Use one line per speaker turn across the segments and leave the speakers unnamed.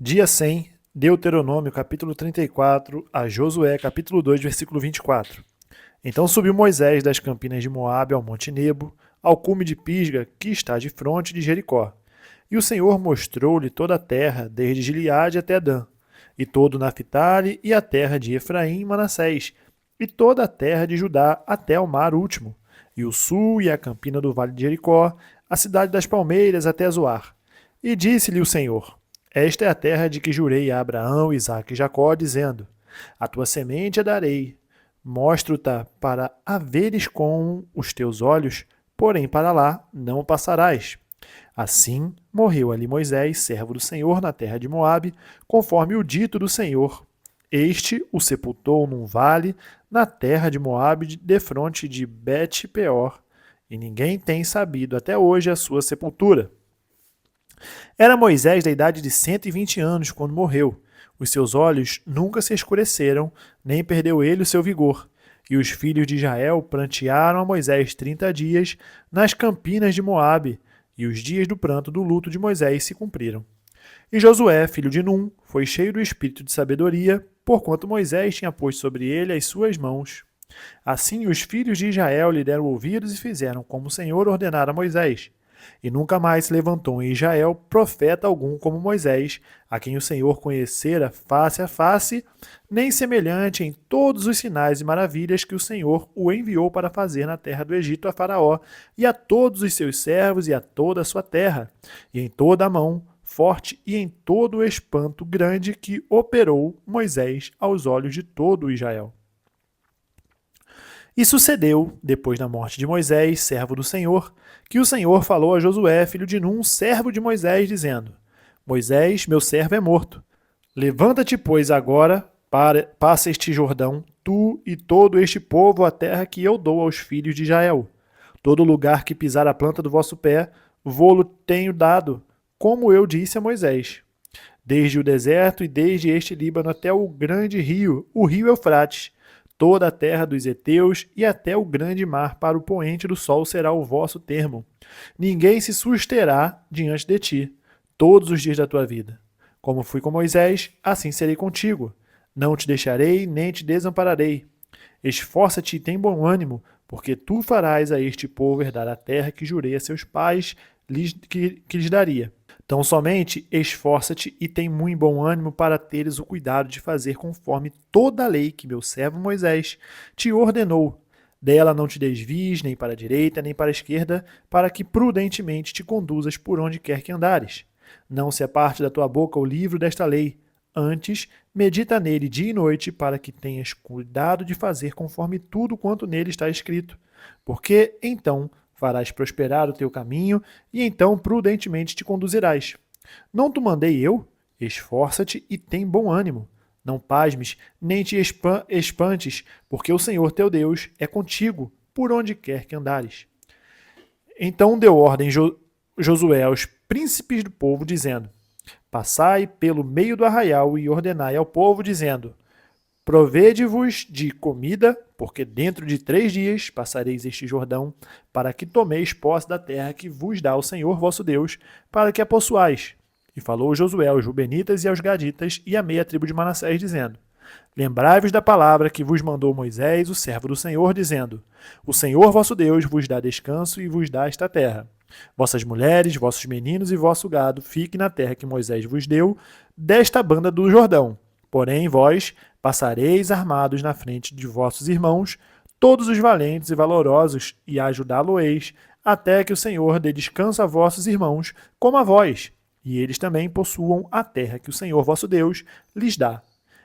Dia 100, Deuteronômio, capítulo 34, a Josué, capítulo 2, versículo 24. Então subiu Moisés das campinas de Moabe ao monte Nebo, ao cume de Pisga, que está de fronte de Jericó. E o Senhor mostrou-lhe toda a terra, desde Gileade até Dan, e todo Naphtali e a terra de Efraim e Manassés, e toda a terra de Judá até o mar último, e o sul e a campina do vale de Jericó, a cidade das palmeiras até Zoar. E disse-lhe o Senhor: Esta é a terra de que jurei a Abraão, Isaque e Jacó, dizendo: A tua semente a darei. Mostro-te para a veres com os teus olhos, porém para lá não passarás. Assim morreu ali Moisés, servo do Senhor, na terra de Moabe, conforme o dito do Senhor. Este o sepultou num vale, na terra de Moabe, defronte de Bet-peor, e ninguém tem sabido até hoje a sua sepultura. Era Moisés da idade de 120 anos quando morreu. Os seus olhos nunca se escureceram, nem perdeu ele o seu vigor. E os filhos de Israel prantearam a Moisés 30 dias nas campinas de Moabe, e os dias do pranto do luto de Moisés se cumpriram. E Josué, filho de Num, foi cheio do espírito de sabedoria, porquanto Moisés tinha posto sobre ele as suas mãos. Assim os filhos de Israel lhe deram ouvidos e fizeram como o Senhor ordenara a Moisés. E nunca mais se levantou em Israel profeta algum como Moisés, a quem o Senhor conhecera face a face, nem semelhante em todos os sinais e maravilhas que o Senhor o enviou para fazer na terra do Egito a Faraó, e a todos os seus servos e a toda a sua terra, e em toda a mão forte e em todo o espanto grande que operou Moisés aos olhos de todo Israel. E sucedeu, depois da morte de Moisés, servo do Senhor, que o Senhor falou a Josué, filho de Num, servo de Moisés, dizendo: Moisés, meu servo, é morto. Levanta-te, pois, agora, passa este Jordão, tu e todo este povo, a terra que eu dou aos filhos de Israel. Todo lugar que pisar a planta do vosso pé, vô-lo tenho dado, como eu disse a Moisés. Desde o deserto e desde este Líbano até o grande rio, o rio Eufrates, toda a terra dos heteus e até o grande mar para o poente do sol será o vosso termo. Ninguém se susterá diante de ti, todos os dias da tua vida. Como fui com Moisés, assim serei contigo. Não te deixarei, nem te desampararei. Esforça-te e tem bom ânimo, porque tu farás a este povo herdar a terra que jurei a seus pais que lhes daria. Tão somente esforça-te e tem muito bom ânimo para teres o cuidado de fazer conforme toda a lei que meu servo Moisés te ordenou. Dela não te desvies nem para a direita nem para a esquerda, para que prudentemente te conduzas por onde quer que andares. Não se aparte da tua boca o livro desta lei. Antes, medita nele dia e noite, para que tenhas cuidado de fazer conforme tudo quanto nele está escrito. Porque então farás prosperar o teu caminho, e então prudentemente te conduzirás. Não te mandei eu? Esforça-te e tem bom ânimo. Não pasmes, nem te espantes, porque o Senhor teu Deus é contigo, por onde quer que andares. Então deu ordem Josué aos príncipes do povo, dizendo: Passai pelo meio do arraial e ordenai ao povo, dizendo: Provede-vos de comida, porque dentro de 3 dias passareis este Jordão, para que tomeis posse da terra que vos dá o Senhor vosso Deus, para que a possuais. E falou Josué aos Rubenitas e aos Gaditas e à meia tribo de Manassés, dizendo: Lembrai-vos da palavra que vos mandou Moisés, o servo do Senhor, dizendo: O Senhor vosso Deus vos dá descanso e vos dá esta terra. Vossas mulheres, vossos meninos e vosso gado fiquem na terra que Moisés vos deu, desta banda do Jordão. Porém, vós passareis armados na frente de vossos irmãos, todos os valentes e valorosos, e ajudá-lo-eis, até que o Senhor dê descanso a vossos irmãos, como a vós, e eles também possuam a terra que o Senhor vosso Deus lhes dá.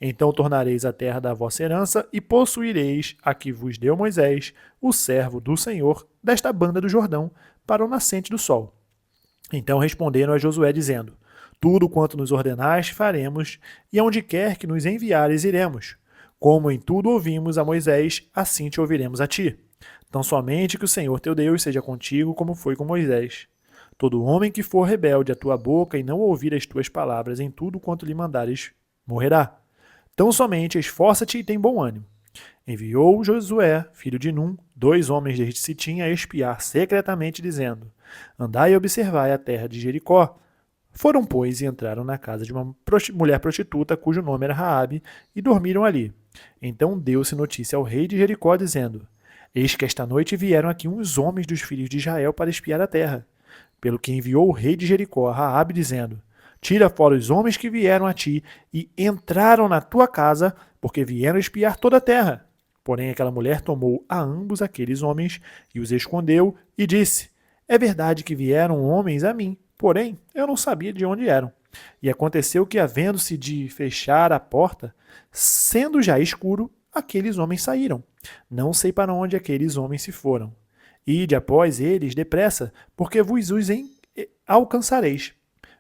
Então tornareis a terra da vossa herança e possuireis a que vos deu Moisés, o servo do Senhor, desta banda do Jordão, para o nascente do sol. Então responderam a Josué, dizendo: Tudo quanto nos ordenaste faremos, e aonde quer que nos enviares iremos. Como em tudo ouvimos a Moisés, assim te ouviremos a ti. Tão somente que o Senhor teu Deus seja contigo, como foi com Moisés. Todo homem que for rebelde à tua boca e não ouvir as tuas palavras em tudo quanto lhe mandares, morrerá. Tão somente esforça-te e tem bom ânimo. Enviou Josué, filho de Num, 2 homens desde Sitim a espiar secretamente, dizendo: Andai e observai a terra de Jericó, Foram, pois, e entraram na casa de uma mulher prostituta, cujo nome era Raabe, e dormiram ali. Então deu-se notícia ao rei de Jericó, dizendo: Eis que esta noite vieram aqui uns homens dos filhos de Israel para espiar a terra. Pelo que enviou o rei de Jericó a Raabe, dizendo: Tira fora os homens que vieram a ti e entraram na tua casa, porque vieram espiar toda a terra. Porém aquela mulher tomou a ambos aqueles homens e os escondeu e disse: É verdade que vieram homens a mim, porém eu não sabia de onde eram. E aconteceu que, havendo-se de fechar a porta, sendo já escuro, aqueles homens saíram. Não sei para onde aqueles homens se foram. Ide após eles depressa, porque vos os alcançareis.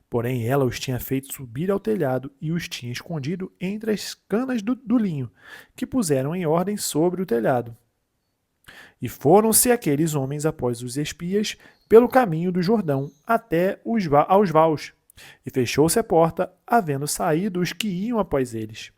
Porém ela os tinha feito subir ao telhado e os tinha escondido entre as canas do linho, que puseram em ordem sobre o telhado. E foram-se aqueles homens após os espias pelo caminho do Jordão até aos vaus. E fechou-se a porta, havendo saído os que iam após eles.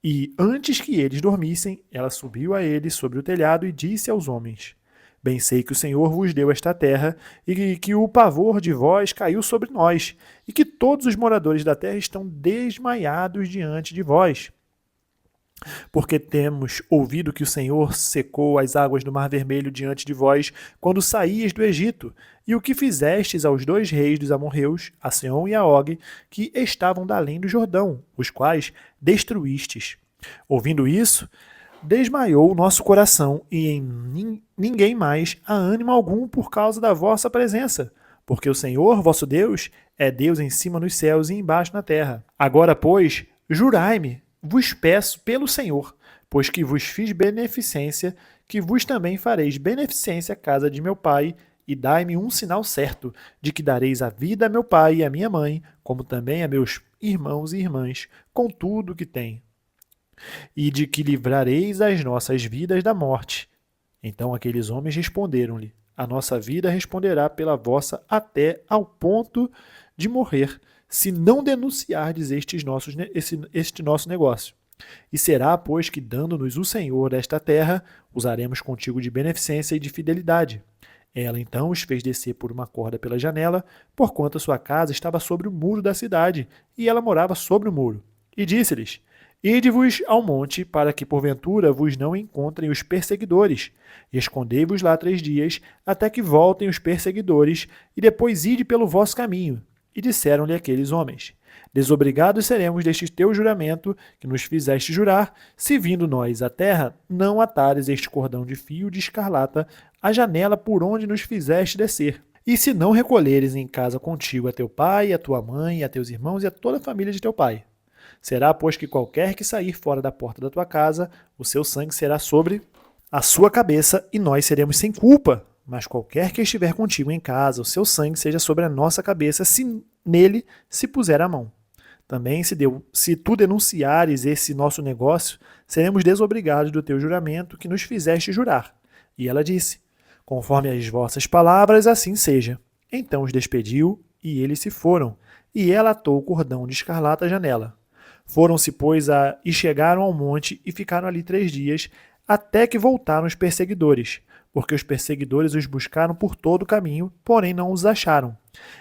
E antes que eles dormissem, ela subiu a eles sobre o telhado e disse aos homens: Bem sei que o Senhor vos deu esta terra, e que o pavor de vós caiu sobre nós, e que todos os moradores da terra estão desmaiados diante de vós. Porque temos ouvido que o Senhor secou as águas do Mar Vermelho diante de vós, quando saíeis do Egito, e o que fizestes aos 2 reis dos amorreus, a Seom e a Og, que estavam da além do Jordão, os quais destruístes. Ouvindo isso, desmaiou o nosso coração, e em ninguém mais há ânimo algum por causa da vossa presença, porque o Senhor, vosso Deus, é Deus em cima nos céus e embaixo na terra. Agora, pois, jurai-me, vos peço pelo Senhor, pois que vos fiz beneficência, que vos também fareis beneficência à casa de meu pai, e dai-me um sinal certo, de que dareis a vida a meu pai e a minha mãe, como também a meus irmãos e irmãs, com tudo o que tem, e de que livrareis as nossas vidas da morte. Então aqueles homens responderam-lhe: A nossa vida responderá pela vossa até ao ponto de morrer, se não denunciardes este nosso negócio. E será, pois, que, dando-nos o Senhor esta terra, usaremos contigo de beneficência e de fidelidade. Ela então os fez descer por uma corda pela janela, porquanto a sua casa estava sobre o muro da cidade, e ela morava sobre o muro. E disse-lhes: Ide-vos ao monte, para que porventura vos não encontrem os perseguidores, e escondei-vos lá 3 dias, até que voltem os perseguidores, e depois ide pelo vosso caminho. E disseram-lhe aqueles homens: Desobrigados seremos deste teu juramento, que nos fizeste jurar, se vindo nós à terra, não atares este cordão de fio de escarlata à janela por onde nos fizeste descer. E se não recolheres em casa contigo a teu pai, a tua mãe, a teus irmãos e a toda a família de teu pai. Será, pois, que qualquer que sair fora da porta da tua casa, o seu sangue será sobre a sua cabeça, e nós seremos sem culpa. Mas qualquer que estiver contigo em casa, o seu sangue seja sobre a nossa cabeça, se nele se puser a mão. Também, se tu denunciares esse nosso negócio, seremos desobrigados do teu juramento que nos fizeste jurar. E ela disse: Conforme as vossas palavras, assim seja. Então os despediu, e eles se foram, e ela atou o cordão de escarlata à janela. Foram-se, pois, e chegaram ao monte, e ficaram ali 3 dias, até que voltaram os perseguidores, porque os perseguidores os buscaram por todo o caminho, porém não os acharam.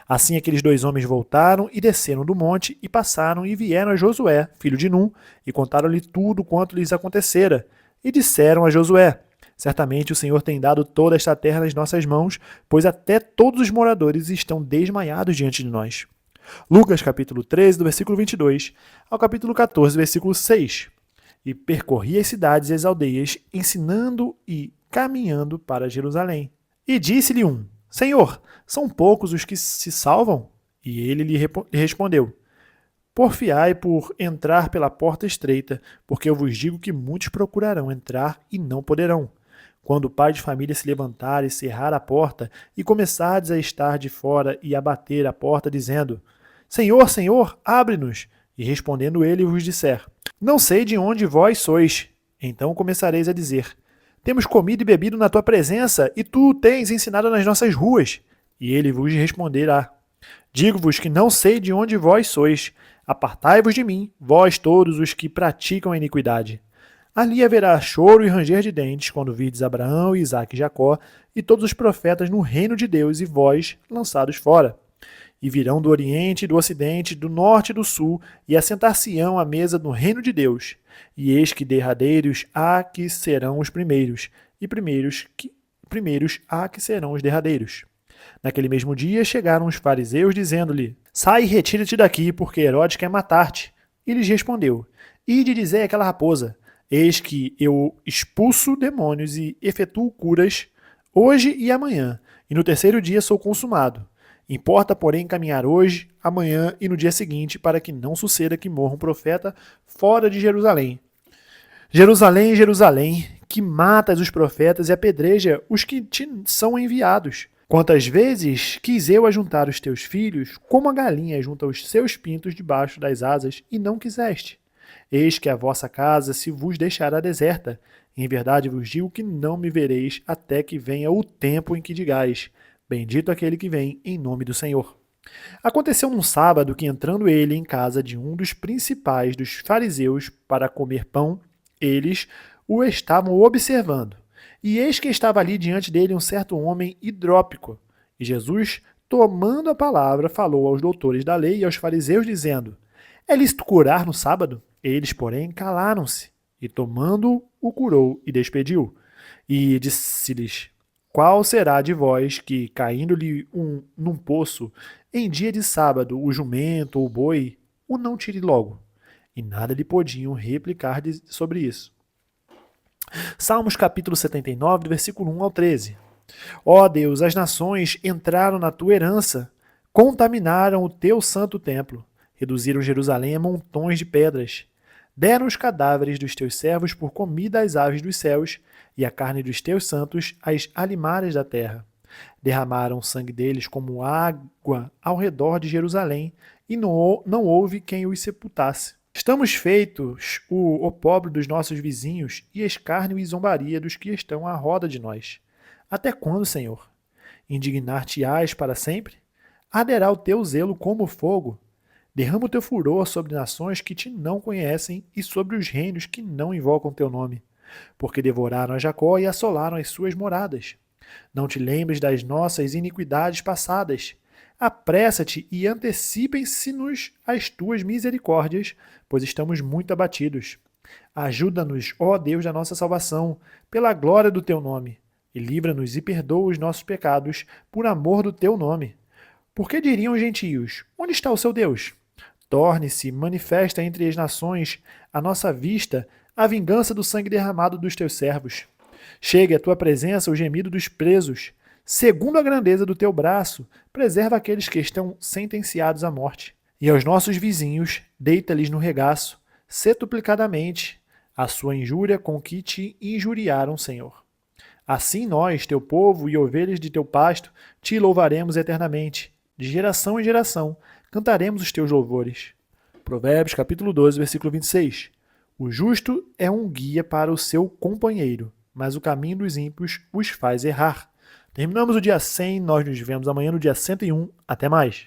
Assim aqueles 2 homens voltaram e desceram do monte, e passaram e vieram a Josué, filho de Num, e contaram-lhe tudo quanto lhes acontecera. E disseram a Josué: Certamente o Senhor tem dado toda esta terra nas nossas mãos, pois até todos os moradores estão desmaiados diante de nós. Lucas capítulo 13, do versículo 22 ao capítulo 14, versículo 6. E percorria as cidades e as aldeias, ensinando e caminhando para Jerusalém. E disse-lhe um: Senhor, são poucos os que se salvam? E ele lhe respondeu: Porfiai por entrar pela porta estreita, porque eu vos digo que muitos procurarão entrar e não poderão. Quando o pai de família se levantar e cerrar a porta, e começardes a estar de fora e a bater a porta, dizendo: Senhor, Senhor, abre-nos. E respondendo ele vos disser: Não sei de onde vós sois. Então começareis a dizer: Temos comido e bebido na tua presença, e tu o tens ensinado nas nossas ruas. E ele vos responderá: Digo-vos que não sei de onde vós sois. Apartai-vos de mim, vós todos os que praticam a iniquidade. Ali haverá choro e ranger de dentes, quando virdes Abraão, Isaque e Jacó, e todos os profetas no reino de Deus, e vós lançados fora. E virão do Oriente, do Ocidente, do Norte e do Sul, e assentar-se-ão à mesa no reino de Deus. E eis que derradeiros há que serão os primeiros, e primeiros há que serão os derradeiros. Naquele mesmo dia chegaram os fariseus, dizendo-lhe: Sai e retira-te daqui, porque Herodes quer matar-te. E lhes respondeu: Ide dizer àquela raposa: Eis que eu expulso demônios e efetuo curas hoje e amanhã, e no terceiro dia sou consumado. Importa, porém, caminhar hoje, amanhã e no dia seguinte, para que não suceda que morra um profeta fora de Jerusalém. Jerusalém, Jerusalém, que matas os profetas e apedreja os que te são enviados. Quantas vezes quis eu ajuntar os teus filhos, como a galinha junta os seus pintos debaixo das asas, e não quiseste? Eis que a vossa casa se vos deixará deserta. Em verdade vos digo que não me vereis até que venha o tempo em que digais: Bendito aquele que vem em nome do Senhor. Aconteceu num sábado que, entrando ele em casa de um dos principais dos fariseus para comer pão, eles o estavam observando. E eis que estava ali diante dele um certo homem hidrópico. E Jesus, tomando a palavra, falou aos doutores da lei e aos fariseus, dizendo: É lícito curar no sábado? Eles, porém, calaram-se. E tomando-o, o curou e despediu. E disse-lhes: Qual será de vós que, caindo-lhe num poço, em dia de sábado, o jumento ou o boi, o não tire logo? E nada lhe podiam replicar sobre isso. Salmos capítulo 79, do versículo 1 ao 13. Ó Deus, as nações entraram na tua herança, contaminaram o teu santo templo, reduziram Jerusalém a montões de pedras, deram os cadáveres dos teus servos por comida às aves dos céus, e a carne dos teus santos às alimárias da terra. Derramaram o sangue deles como água ao redor de Jerusalém, e não houve quem os sepultasse. Estamos feitos o opróbrio dos nossos vizinhos e escárnio e zombaria dos que estão à roda de nós. Até quando, Senhor? Indignar-te-ás para sempre? Arderá o teu zelo como fogo? Derrama o teu furor sobre nações que te não conhecem e sobre os reinos que não invocam teu nome, porque devoraram a Jacó e assolaram as suas moradas. Não te lembres das nossas iniquidades passadas. Apressa-te e antecipem-se-nos as tuas misericórdias, pois estamos muito abatidos. Ajuda-nos, ó Deus da nossa salvação, pela glória do teu nome, e livra-nos e perdoa os nossos pecados, por amor do teu nome. Porque diriam os gentios: Onde está o seu Deus? Torne-se manifesta entre as nações, à nossa vista, a vingança do sangue derramado dos teus servos. Chegue à tua presença o gemido dos presos. Segundo a grandeza do teu braço, preserva aqueles que estão sentenciados à morte. E aos nossos vizinhos, deita-lhes no regaço, setuplicadamente, a sua injúria com que te injuriaram, Senhor. Assim nós, teu povo e ovelhas de teu pasto, te louvaremos eternamente. De geração em geração, cantaremos os teus louvores. Provérbios capítulo 12, versículo 26. O justo é um guia para o seu companheiro, mas o caminho dos ímpios os faz errar. Terminamos o dia 100, nós nos vemos amanhã no dia 101. Até mais!